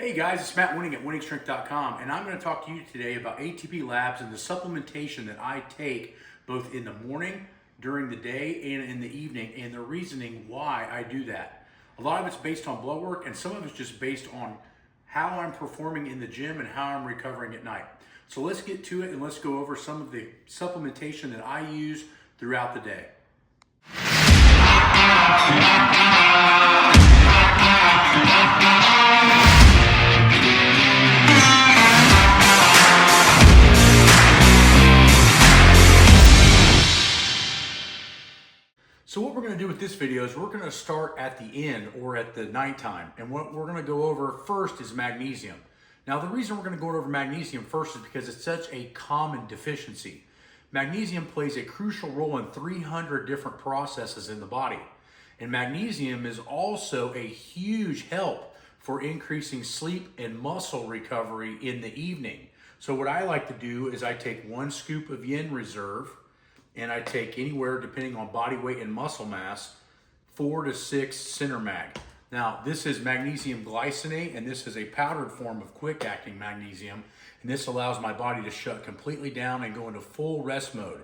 Hey guys, it's Matt Wenning at WenningStrength.com, and I'm going to talk to you today about ATP Labs and the supplementation that I take both in the morning, during the day, and in the evening, and the reasoning why I do that. A lot of it's based on blood work, and some of it's just based on how I'm performing in the gym and how I'm recovering at night. So let's get to it and let's go over some of the supplementation that I use throughout the day. So what we're going to do with this video is we're going to start at the end or at the nighttime. And what we're going to go over first is magnesium. Now, the reason we're going to go over magnesium first is because it's such a common deficiency. Magnesium plays a crucial role in 300 different processes in the body. And magnesium is also a huge help for increasing sleep and muscle recovery in the evening. So what I like to do is I take 1 scoop of yin reserve, and I take anywhere, depending on body weight and muscle mass, 4 to 6 Synermag. Now, this is magnesium glycinate, and this is a powdered form of quick-acting magnesium, and this allows my body to shut completely down and go into full rest mode.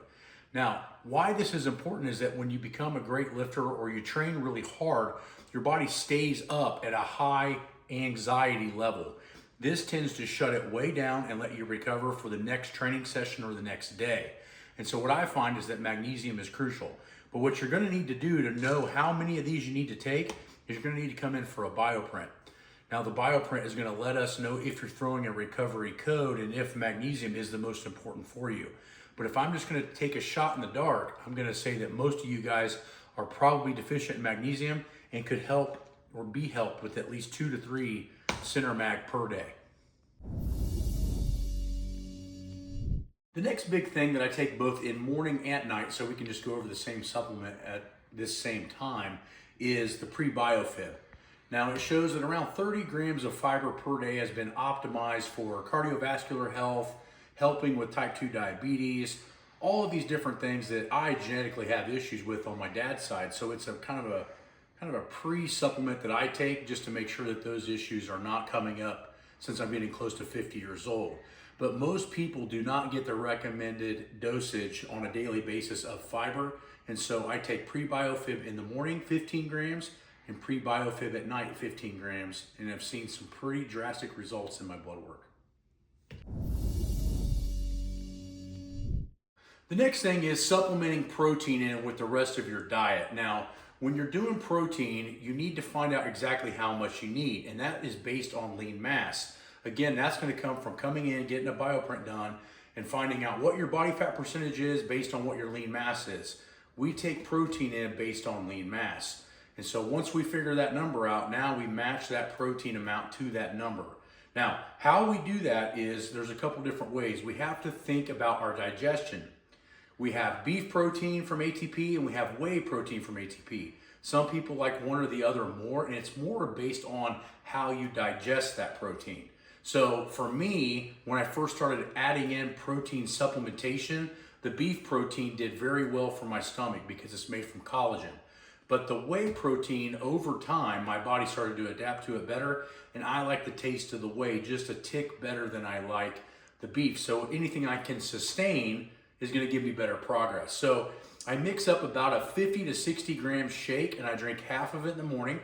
Now, why this is important is that when you become a great lifter or you train really hard, your body stays up at a high anxiety level. This tends to shut it way down and let you recover for the next training session or the next day. And so what I find is that magnesium is crucial. But what you're going to need to do to know how many of these you need to take is you're going to need to come in for a BioPrint. Now, the BioPrint is going to let us know if you're throwing a recovery code and if magnesium is the most important for you. But if I'm just going to take a shot in the dark, I'm going to say that most of you guys are probably deficient in magnesium and could help or be helped with at least 2 to 3 Synermag per day. The next big thing that I take both in morning and night, so we can just go over the same supplement at this same time, is the pre-biofib. Now, it shows that around 30 grams of fiber per day has been optimized for cardiovascular health, helping with type 2 diabetes, all of these different things that I genetically have issues with on my dad's side. So it's a kind of a pre-supplement that I take just to make sure that those issues are not coming up since I'm getting close to 50 years old. But most people do not get the recommended dosage on a daily basis of fiber. And so I take pre-biofib in the morning, 15 grams, and pre-biofib at night, 15 grams. And I've seen some pretty drastic results in my blood work. The next thing is supplementing protein in with the rest of your diet. Now, when you're doing protein, you need to find out exactly how much you need, and that is based on lean mass. Again, that's going to come from coming in, getting a BioPrint done, and finding out what your body fat percentage is based on what your lean mass is. We take protein in based on lean mass. And so once we figure that number out, now we match that protein amount to that number. Now, how we do that is there's a couple different ways. We have to think about our digestion. We have beef protein from ATP and we have whey protein from ATP. Some people like one or the other more, and it's more based on how you digest that protein. So for me, when I first started adding in protein supplementation, the beef protein did very well for my stomach because it's made from collagen. But the whey protein, over time, my body started to adapt to it better, and I like the taste of the whey just a tick better than I like the beef. So anything I can sustain is going to give me better progress. So I mix up about a 50 to 60 gram shake, and I drink half of it in the morning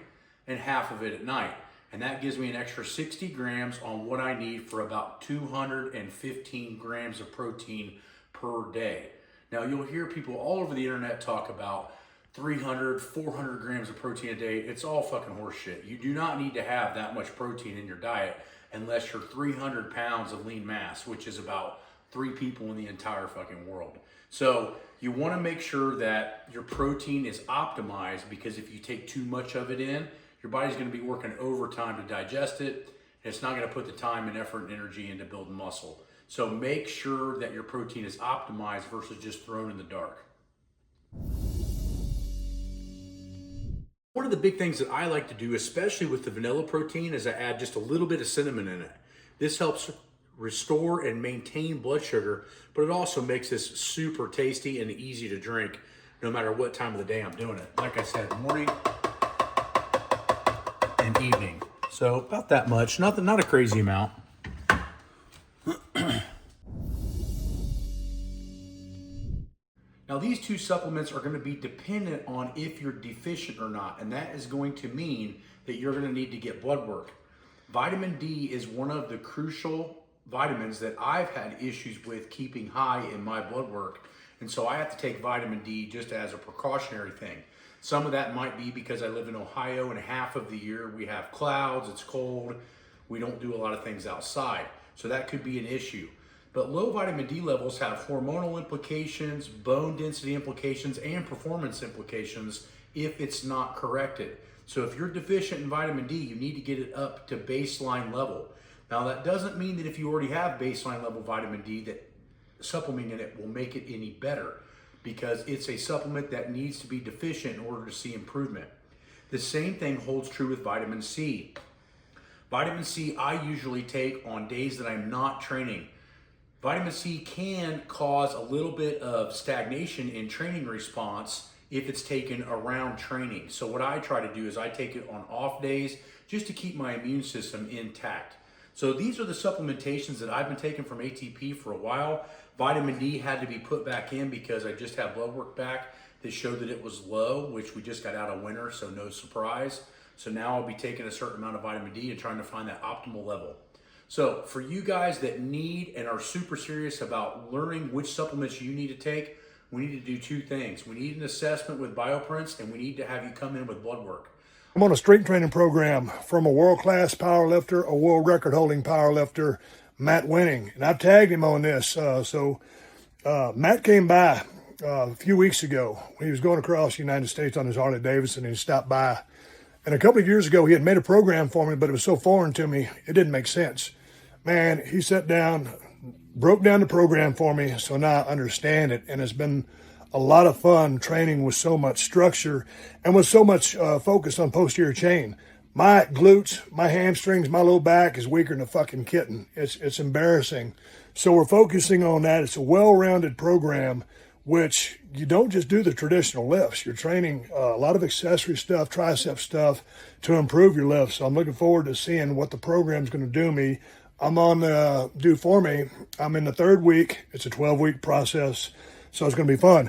and half of it at night. And that gives me an extra 60 grams on what I need for about 215 grams of protein per day. Now, you'll hear people all over the internet talk about 300, 400 grams of protein a day. It's all fucking horseshit. You do not need to have that much protein in your diet unless you're 300 pounds of lean mass, which is about 3 people in the entire fucking world. So you want to make sure that your protein is optimized, because if you take too much of it in, your body's going to be working overtime to digest it, and it's not going to put the time and effort and energy into building muscle. So make sure that your protein is optimized versus just thrown in the dark. One of the big things that I like to do, especially with the vanilla protein, is I add just a little bit of cinnamon in it. This helps restore and maintain blood sugar, but it also makes this super tasty and easy to drink no matter what time of the day I'm doing it. Like I said, morning and evening. So about that much, not a crazy amount. Now these two supplements are going to be dependent on if you're deficient or not, and that is going to mean that you're going to need to get blood work. Vitamin D is one of the crucial vitamins that I've had issues with keeping high in my blood work, and so I have to take vitamin D just as a precautionary thing. Some of that might be because I live in Ohio and half of the year we have clouds, it's cold, we don't do a lot of things outside, so that could be an issue. But low vitamin D levels have hormonal implications, bone density implications, and performance implications if it's not corrected. So if you're deficient in vitamin D, you need to get it up to baseline level. Now that doesn't mean that if you already have baseline level vitamin D that supplementing it will make it any better, because it's a supplement that needs to be deficient in order to see improvement. The same thing holds true with vitamin C. Vitamin C I usually take on days that I'm not training. Vitamin C can cause a little bit of stagnation in training response if it's taken around training. So what I try to do is I take it on off days just to keep my immune system intact. So these are the supplementations that I've been taking from ATP for a while. Vitamin D had to be put back in because I just had blood work back that showed that it was low, which we just got out of winter, so no surprise. So now I'll be taking a certain amount of vitamin D and trying to find that optimal level. So for you guys that need and are super serious about learning which supplements you need to take, we need to do two things. We need an assessment with BioPrints, and we need to have you come in with blood work. I'm on a strength training program from a world-class powerlifter, a world record-holding powerlifter, Matt Wenning, and I've tagged him on this. Matt came by a few weeks ago when he was going across the United States on his Harley Davidson, and he stopped by. And a couple of years ago, he had made a program for me, but it was so foreign to me, it didn't make sense. Man, he sat down, broke down the program for me, so now I understand it. And it's been a lot of fun training with so much structure and with so much focus on posterior chain. My glutes, my hamstrings, my low back is weaker than a fucking kitten. It's embarrassing. So we're focusing on that. It's a well-rounded program, which you don't just do the traditional lifts. You're training a lot of accessory stuff, tricep stuff to improve your lifts. So I'm looking forward to seeing what the program's going to do me. I'm on do for me. I'm in the third week. It's a 12-week process, so it's going to be fun.